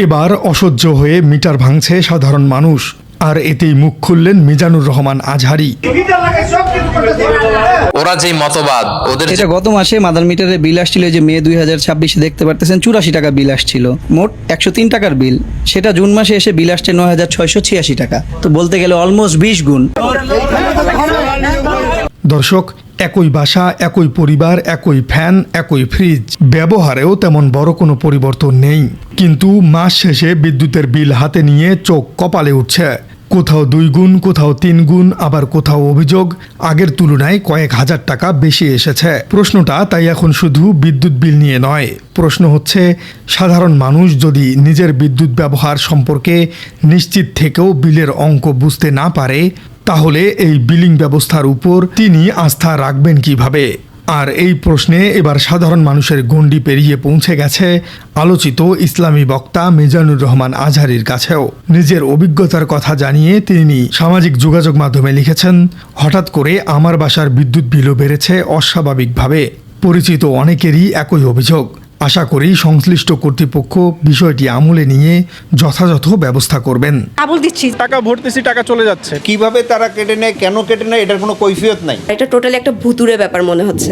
এবার অসহ্য হয়ে মিটার ভাঙছে সাধারণ মানুষ, আর এতেই মুখ খুললেন মিজানুর রহমান আজহারী। ওরা যে মতবাদ ওদের এটা গত মাসে মাদার মিটারে বিল আসছিল, যে মে 2026 দেখতে পারতেছেন 84 টাকা বিল আসছিল, মোট 103 টাকার বিল। সেটা জুন মাসে এসে বিল আসছে 9686 টাকা, তো বলতে গেলে অলমোস্ট 20 গুণ। দর্শক, একই বাসা, একই পরিবার, একই ফ্যান, একই ফ্রিজ, ব্যবহারেও তেমন বড় কোনো পরিবর্তন নেই, কিন্তু মাস শেষে বিদ্যুতের বিল হাতে নিয়ে চোখ কপালে উঠছে। কোথাও 2 গুণ, কোথাও 3 গুণ, আবার কোথাও অভিযোগ আগের তুলনায় কয়েক হাজার টাকা বেশি এসেছে। প্রশ্নটা তাই এখন শুধু বিদ্যুৎ বিল নিয়ে নয়, প্রশ্ন হচ্ছে সাধারণ মানুষ যদি নিজের বিদ্যুৎ ব্যবহার সম্পর্কে নিশ্চিত থেকেও বিলের অঙ্ক বুঝতে না পারে, তাহলে এই বিলিং ব্যবস্থার উপর তিনি আস্থা রাখবেন কিভাবে? আর এই প্রশ্নে এবার সাধারণ মানুষের গণ্ডি পেরিয়ে পৌঁছে গেছে আলোচিত ইসলামী বক্তা মিজানুর রহমান আজহারীর কাছেও। নিজের অভিজ্ঞতার কথা জানিয়ে তিনি সামাজিক যোগাযোগ মাধ্যমে লিখেছেন, হঠাৎ করে আমার বাসার বিদ্যুৎ বিলও বেড়েছে অস্বাভাবিকভাবে। পরিচিত অনেকেরই একই অভিযোগ। আশা করি সংশ্লিষ্ট কর্তৃপক্ষ বিষয়টি আমলে নিয়ে যথাযথ ব্যবস্থা করবেন। টাকা ভরতেছি, টাকা চলে যাচ্ছে। কিভাবে তারা কেটে নেয়, কেন কেটে নেয়, এটার কোনো কৈফিয়ত নাই। এটা টোটালি একটা ভুতুরে ব্যাপার মনে হচ্ছে।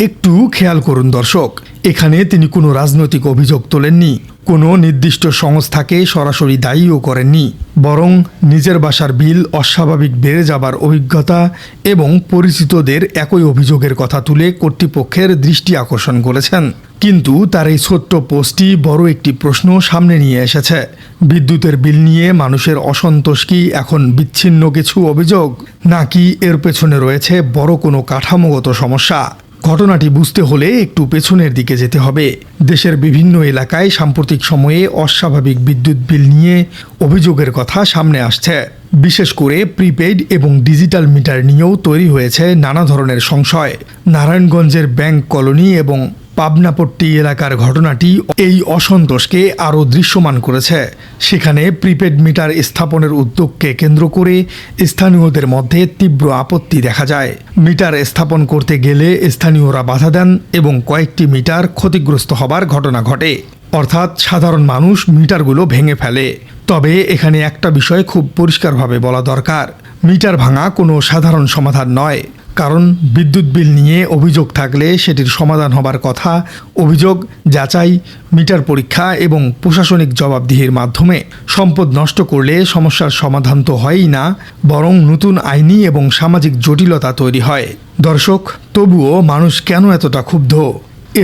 একটু খেয়াল করুন দর্শক, এখানে তিনি কোনো রাজনৈতিক অভিযোগ তোলেননি, কোনো নির্দিষ্ট সংস্থাকে সরাসরি দায়ীও করেননি, বরং নিজের বাসার বিল অস্বাভাবিক বেড়ে যাবার অভিজ্ঞতা এবং পরিচিতদের একই অভিযোগের কথা তুলে কর্তৃপক্ষের দৃষ্টি আকর্ষণ করেছেন। কিন্তু তার এই ছোট্ট পোস্টটি বড় একটি প্রশ্ন সামনে নিয়ে এসেছে। বিদ্যুতের বিল নিয়ে মানুষের অসন্তোষ কি এখন বিচ্ছিন্ন কিছু অভিযোগ, নাকি এর পেছনে রয়েছে বড় কোনো কাঠামোগত সমস্যা? ঘটনাটি বুঝতে হলে একটু পেছনের দিকে যেতে হবে। দেশের বিভিন্ন এলাকায় সাম্প্রতিক সময়ে অস্বাভাবিক বিদ্যুৎ বিল নিয়ে অভিযোগের কথা সামনে আসছে। বিশেষ করে প্রিপেইড এবং ডিজিটাল মিটার নিয়েও তৈরি হয়েছে নানা ধরনের সংশয়। নারায়ণগঞ্জের ব্যাংক কলোনি এবং পাবনাপট্টি এলাকার ঘটনাটি এই অসন্তোষকে আরও দৃশ্যমান করেছে। সেখানে প্রিপেড মিটার স্থাপনের উদ্যোগকে কেন্দ্র করে স্থানীয়দের মধ্যে তীব্র আপত্তি দেখা যায়। মিটার স্থাপন করতে গেলে স্থানীয়রা বাধা দেন এবং কয়েকটি মিটার ক্ষতিগ্রস্ত হবার ঘটনা ঘটে, অর্থাৎ সাধারণ মানুষ মিটারগুলো ভেঙে ফেলে। তবে এখানে একটা বিষয় খুব পরিষ্কারভাবে বলা দরকার, মিটার ভাঙা কোনো সাধারণ সমাধান নয়। কারণ বিদ্যুৎ বিল নিয়ে অভিযোগ থাকলে সেটির সমাধান হবার কথা অভিযোগ যাচাই, মিটার পরীক্ষা এবং প্রশাসনিক জবাবদিহির মাধ্যমে। সম্পদ নষ্ট করলে সমস্যার সমাধান তো হয়ই না, বরং নতুন আইনি এবং সামাজিক জটিলতা তৈরি হয়। দর্শক, তবুও মানুষ কেন এতটা ক্ষুব্ধ?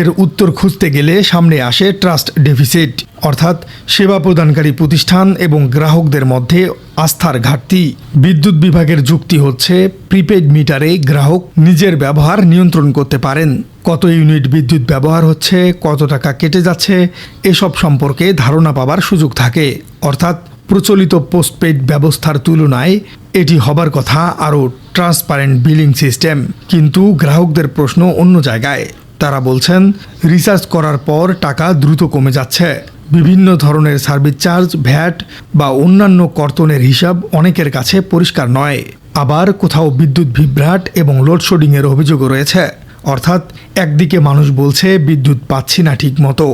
এর উত্তর খুঁজতে গেলে সামনে আসে ট্রাস্ট ডেফিসিট, অর্থাৎ সেবা প্রদানকারী প্রতিষ্ঠান এবং গ্রাহকদের মধ্যে আস্থার ঘাটতি। বিদ্যুৎ বিভাগের যুক্তি হচ্ছে প্রিপেড মিটারে গ্রাহক নিজের ব্যবহার নিয়ন্ত্রণ করতে পারেন। কত ইউনিট বিদ্যুৎ ব্যবহার হচ্ছে, কত টাকা কেটে যাচ্ছে, এসব সম্পর্কে ধারণা পাবার সুযোগ থাকে। অর্থাৎ প্রচলিত পোস্টপেড ব্যবস্থার তুলনায় এটি হবার কথা আরও ট্রান্সপারেন্ট বিলিং সিস্টেম। কিন্তু গ্রাহকদের প্রশ্ন অন্য জায়গায়। তারা বলছেন রিচার্জ করার পর টাকা দ্রুত কমে যাচ্ছে। বিভিন্ন ধরনের সার্ভিস চার্জ, ভ্যাট বা অন্যান্য কর্তনের হিসাব অনেকের কাছে পরিষ্কার নয়। আবার কোথাও বিদ্যুৎ বিভ্রাট এবং লোডশেডিংয়ের অভিযোগও রয়েছে। অর্থাৎ একদিকে মানুষ বলছে বিদ্যুৎ পাচ্ছি না ঠিক মতো,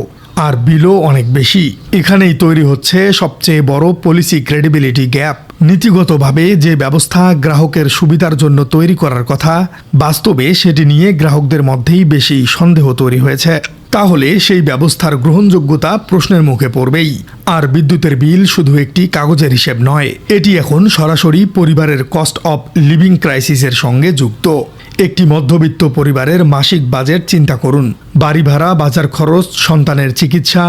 আর বিলও অনেক বেশি। এখানেই তৈরি হচ্ছে সবচেয়ে বড় পলিসি ক্রেডিবিলিটি গ্যাপ। নীতিগতভাবে যে ব্যবস্থা গ্রাহকের সুবিধার জন্য তৈরি করার কথা, বাস্তবে সেটি নিয়ে গ্রাহকদের মধ্যেই বেশি সন্দেহ তৈরি হয়েছে। তাহলে সেই ব্যবস্থার গ্রহণযোগ্যতা প্রশ্নের মুখে পড়বেই। আর বিদ্যুতের বিল শুধু একটি কাগজের হিসেব নয়, এটি এখন সরাসরি পরিবারের কস্ট অফ লিভিং ক্রাইসিসের সঙ্গে যুক্ত। একটি মধ্যবিত্ত পরিবারের মাসিক বাজেট চিন্তা করুন। বাড়ি ভাড়া, বাজার খরচ, সন্তানের চিকিৎসা,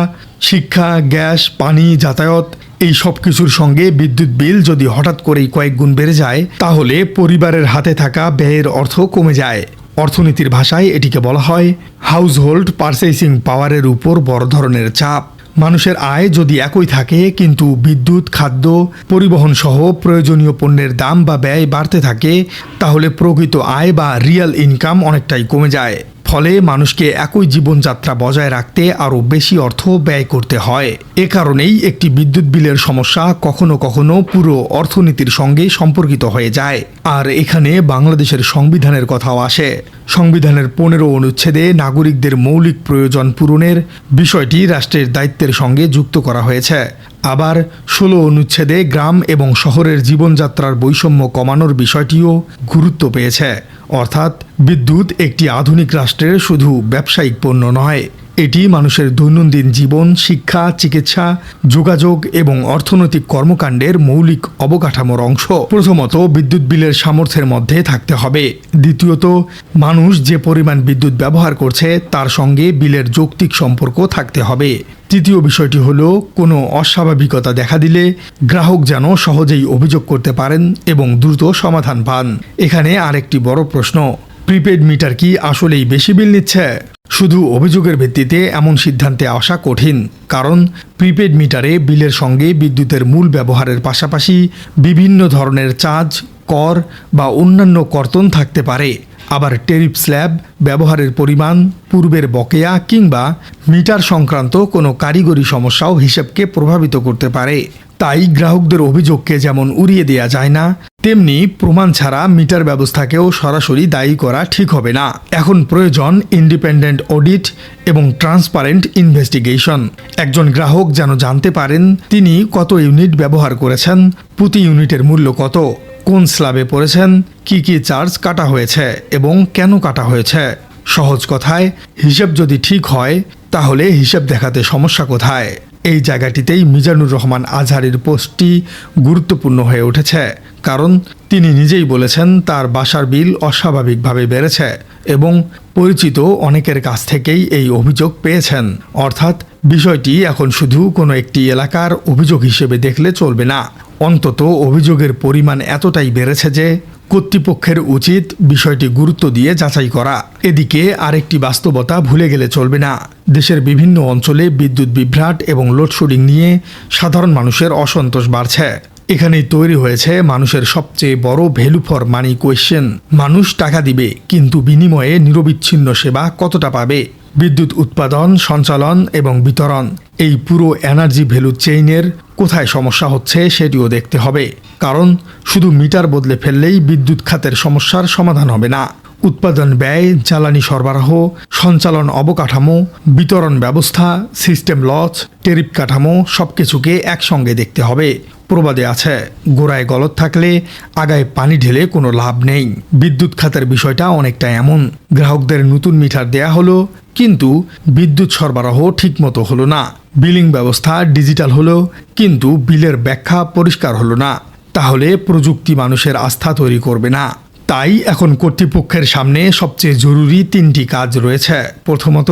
শিক্ষা, গ্যাস, পানি, যাতায়াত, এই সব কিছুর সঙ্গে বিদ্যুৎ বিল যদি হঠাৎ করেই কয়েক গুণ বেড়ে যায়, তাহলে পরিবারের হাতে থাকা ব্যয়ের অর্থ কমে যায়। অর্থনীতির ভাষায় এটিকে বলা হয় হাউসহোল্ড পারচেসিং পাওয়ারের উপর বড় ধরনের চাপ। মানুষের আয় যদি একই থাকে, কিন্তু বিদ্যুৎ, খাদ্য, পরিবহন সহ প্রয়োজনীয় পণ্যের দাম বা ব্যয় বাড়তে থাকে, তাহলে প্রকৃত আয় বা রিয়েল ইনকাম অনেকটাই কমে যায়। ফলে মানুষকে একই জীবনযাত্রা বজায় রাখতে আরও বেশি অর্থ ব্যয় করতে হয়। এ কারণেই একটি বিদ্যুৎ বিলের সমস্যা কখনো কখনো পুরো অর্থনীতির সঙ্গে সম্পর্কিত হয়ে যায়। আর এখানে বাংলাদেশের সংবিধানের কথাও আসে। সংবিধানের 15 অনুচ্ছেদে নাগরিকদের মৌলিক প্রয়োজন পূরণের বিষয়টি রাষ্ট্রের দায়িত্বের সঙ্গে যুক্ত করা হয়েছে। আবার 16 অনুচ্ছেদে গ্রাম এবং শহরের জীবনযাত্রার বৈষম্য কমানোর বিষয়টিও গুরুত্ব পেয়েছে। অর্থাৎ বিদ্যুৎ একটি আধুনিক রাষ্ট্রের শুধু ব্যবসায়িক পণ্য নয়, এটি মানুষের দৈনন্দিন জীবন, শিক্ষা, চিকিৎসা, যোগাযোগ এবং অর্থনৈতিক কর্মকাণ্ডের মৌলিক অবকাঠামোর অংশ। প্রথমত, বিদ্যুৎ বিলের সামর্থ্যের মধ্যে থাকতে হবে। দ্বিতীয়ত, মানুষ যে পরিমাণ বিদ্যুৎ ব্যবহার করছে তার সঙ্গে বিলের যৌক্তিক সম্পর্ক থাকতে হবে। তৃতীয় বিষয়টি হলো, কোনো অস্বাভাবিকতা দেখা দিলে গ্রাহক যেন সহজেই অভিযোগ করতে পারেন এবং দ্রুত সমাধান পান। এখানে আরেকটি বড় প্রশ্ন, প্রিপেড মিটার কি আসলেই বেশি বিল নিচ্ছে? শুধু অভিযোগের ভিত্তিতে এমন সিদ্ধান্তে আসা কঠিন, কারণ প্রিপেড মিটারে বিলের সঙ্গে বিদ্যুতের মূল ব্যবহারের পাশাপাশি বিভিন্ন ধরনের চার্জ, কর বা অন্যান্য কর্তন থাকতে পারে। আবার ট্যারিফ স্ল্যাব, ব্যবহারের পরিমাণ, পূর্বের বকেয়া কিংবা মিটার সংক্রান্ত কোনো কারিগরি সমস্যাও হিসেবকে প্রভাবিত করতে পারে। তাই গ্রাহকদের অভিযোগকে যেমন উড়িয়ে দেওয়া যায় না, তেমনি প্রমাণ ছাড়া মিটার ব্যবস্থাকেও সরাসরি দায়ী করা ঠিক হবে না। এখন প্রয়োজন ইন্ডিপেন্ডেন্ট অডিট এবং ট্রান্সপারেন্ট ইনভেস্টিগেশন। একজন গ্রাহক যেন জানতে পারেন তিনি কত ইউনিট ব্যবহার করেছেন, প্রতি ইউনিটের মূল্য কত, কোন স্ল্যাবে পড়েছেন, কি কি চার্জ কাটা হয়েছে এবং কেন কাটা হয়েছে। সহজ কথায়, হিসেব যদি ঠিক হয় তাহলে হিসেব দেখাতে সমস্যা কোথায়? এই জায়গাটিতেই মিজানুর রহমান আজহারীর পোস্টটি গুরুত্বপূর্ণ হয়ে উঠেছে, কারণ তিনি নিজেই বলেছেন তার বাসার বিল অস্বাভাবিকভাবে বেড়েছে এবং পরিচিত অনেকের কাছ থেকেই এই অভিযোগ পেয়েছেন। অর্থাৎ বিষয়টি এখন শুধু কোনো একটি এলাকার অভিযোগ হিসেবে দেখলে চলবে না, অন্তত অভিযোগের পরিমাণ এতটাই বেড়েছে যে কর্তৃপক্ষের উচিত বিষয়টি গুরুত্ব দিয়ে যাচাই করা। এদিকে আরেকটি বাস্তবতা ভুলে গেলে চলবে না, দেশের বিভিন্ন অঞ্চলে বিদ্যুৎ বিভ্রাট এবং লোডশেডিং নিয়ে সাধারণ মানুষের অসন্তোষ বাড়ছে। এখানেই তৈরি হয়েছে মানুষের সবচেয়ে বড় ভ্যালু ফর মানি কোয়েশ্চেন। মানুষ টাকা দিবে, কিন্তু বিনিময়ে নিরবিচ্ছিন্ন সেবা কতটা পাবে? বিদ্যুৎ উৎপাদন, সঞ্চালন এবং বিতরণ, এই পুরো এনার্জি ভ্যালু চেইনের কোথায় সমস্যা হচ্ছে সেটিও দেখতে হবে, কারণ শুধু মিটার বদলে ফেললেই বিদ্যুৎ খাতের সমস্যার সমাধান হবে না। উৎপাদন ব্যয়, জ্বালানি সরবরাহ, সঞ্চালন অবকাঠামো, বিতরণ ব্যবস্থা, সিস্টেম লস, ট্যারিফ কাঠামো সবকিছুকে একসঙ্গে দেখতে হবে। প্রবাদে আছে, গোড়ায় গলদ থাকলে আগায় পানি ঢেলে কোনো লাভ নেই। বিদ্যুৎ খাতের বিষয়টা অনেকটা এমন, গ্রাহকদের নতুন মিটার দেয়া হলো কিন্তু বিদ্যুৎ সরবরাহ ঠিকমতো হলো না, বিলিং ব্যবস্থা ডিজিটাল হলো কিন্তু বিলের ব্যাখ্যা পরিষ্কার হলো না, তাহলে প্রযুক্তি মানুষের আস্থা তৈরি করবে না। তাই এখন কর্তৃপক্ষের সামনে সবচেয়ে জরুরি 3টি কাজ রয়েছে। প্রথমত,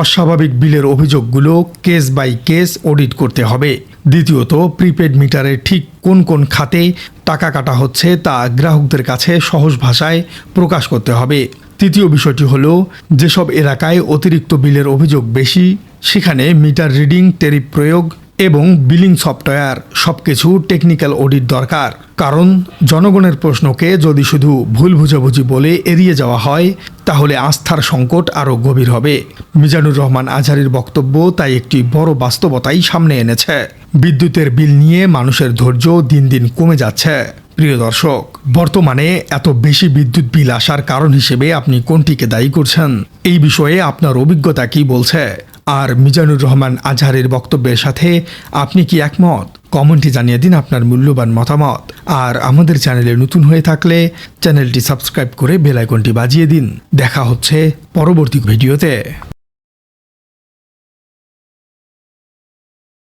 অস্বাভাবিক বিলের অভিযোগগুলো কেস বাই কেস অডিট করতে হবে। দ্বিতীয়ত, প্রিপেড মিটারে ঠিক কোন কোন খাতে টাকা কাটা হচ্ছে তা গ্রাহকদের কাছে সহজ ভাষায় প্রকাশ করতে হবে। তৃতীয় বিষয়টি হলো, যেসব এলাকায় অতিরিক্ত বিলের অভিযোগ বেশি সেখানে মিটার রিডিং, ট্যারিফ প্রয়োগ এবং বিলিং সফটওয়্যার সবকিছু টেকনিক্যাল অডিট দরকার। কারণ জনগণের প্রশ্নকে যদি শুধু ভুল বুঝাবুঝি বলে এড়িয়ে যাওয়া হয় তাহলে আস্থার সংকট আরও গভীর হবে। মিজানুর রহমান আজহারীর বক্তব্য তাই একটি বড় বাস্তবতাই সামনে এনেছে। বিদ্যুতের বিল নিয়ে মানুষের ধৈর্য দিন দিন কমে যাচ্ছে। প্রিয় দর্শক, বর্তমানে এত বেশি বিদ্যুৎ বিল আসার কারণ হিসেবে আপনি কোনটিকে দায়ী করছেন? এই বিষয়ে আপনার অভিজ্ঞতা কি বলছে? আর মিজানুর রহমান আজহারীর বক্তব্যের সাথে আপনি কি একমত? কমেন্টে জানিয়ে দিন আপনার মূল্যবান মতামত। আর আমাদের চ্যানেলে নতুন হয়ে থাকলে চ্যানেলটি সাবস্ক্রাইব করে বেল আইকনটি বাজিয়ে দিন। দেখা হচ্ছে পরবর্তী ভিডিওতে।